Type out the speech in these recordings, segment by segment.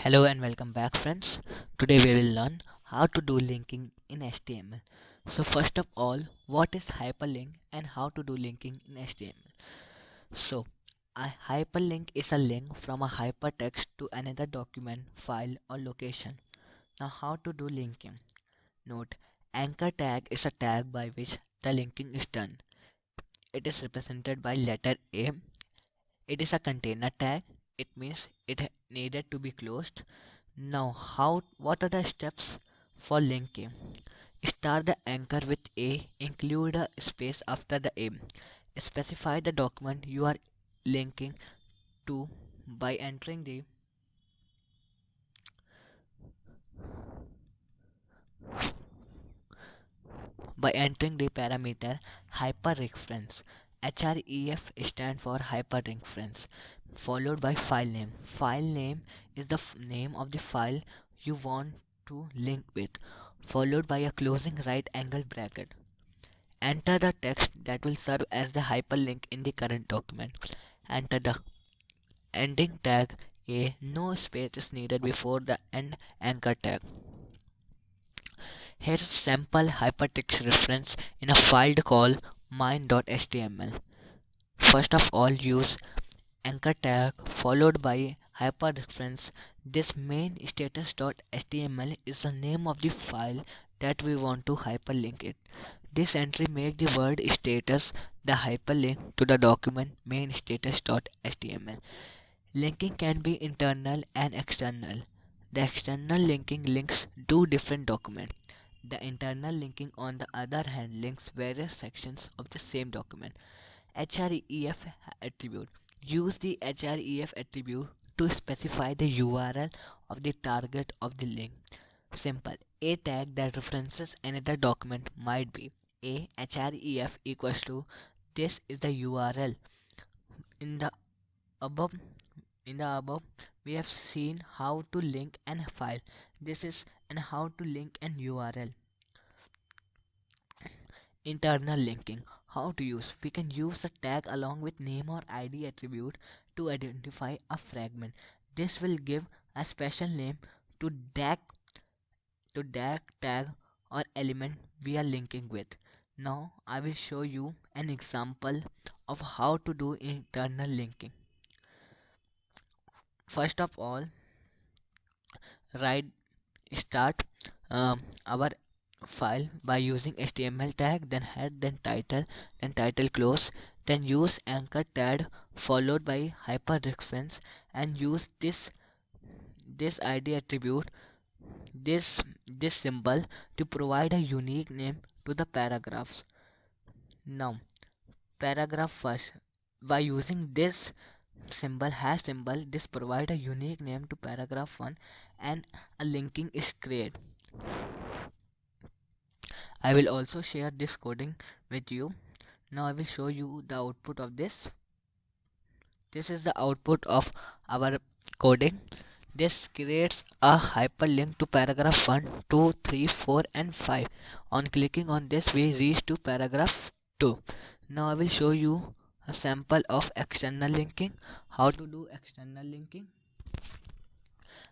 Hello and welcome back, friends. Today we will learn how to do linking in HTML. So first of all, what is hyperlink and how to do linking in HTML? So a hyperlink is a link from a hypertext to another document, file or location. Now how to do linking? Note, anchor tag is a tag by which the linking is done. It is represented by letter A. It is a container tag. It means it needed to be closed. Now, what are the steps for linking? Start the anchor with A, include a space after the A. Specify the document you are linking to by entering the parameter hyperreference. href stands for hyperreference, followed by file name. File name is the name of the file you want to link with, followed by a closing right angle bracket. Enter the text that will serve as the hyperlink in the current document. Enter the ending tag A. No space is needed before the end anchor tag. Here's a sample hypertext reference in a file called mine.html. First of all, use anchor tag followed by hyperreference. This main status.html is the name of the file that we want to hyperlink it. This entry makes the word status the hyperlink to the document main status.html. Linking can be internal and external. The external linking links two different documents. The internal linking, on the other hand, links various sections of the same document. href attribute. Use the href attribute to specify the URL of the target of the link. Simple. A tag that references another document might be a href equals to this is the URL. In the above we have seen how to link an file. This is and how to link an URL. Internal linking. How to use? We can use a tag along with name or ID attribute to identify a fragment. This will give a special name to that tag or element we are linking with. Now I will show you an example of how to do internal linking. First of all, start our file by using HTML tag, then head, then title close, then use anchor tag followed by hyperreference and use this ID attribute, this symbol to provide a unique name to the paragraphs. Now paragraph first, by using this symbol this provide a unique name to paragraph 1 and a linking is created. I will also share this coding with you. Now I will show you the output of this. This is the output of our coding. This creates a hyperlink to paragraph 1, 2, 3, 4 and 5. On clicking on this we reach to paragraph 2. Now I will show you a sample of external linking. How to do external linking?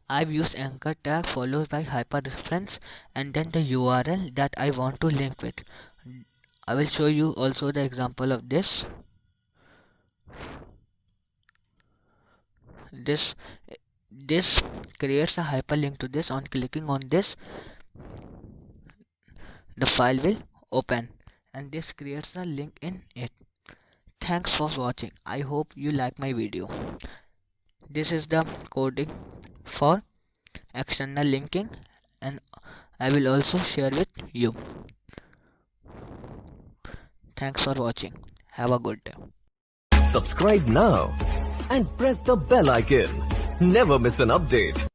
I've used anchor tag followed by hyperreference and then the URL that I want to link with. I will show you also the example of this. This creates a hyperlink to this. On clicking on this, the file will open and this creates a link in it. Thanks for watching. I hope you like my video. This is the coding for external linking and I will also share with you. Thanks for watching. Have a good day. Subscribe now and press the bell icon. Never miss an update.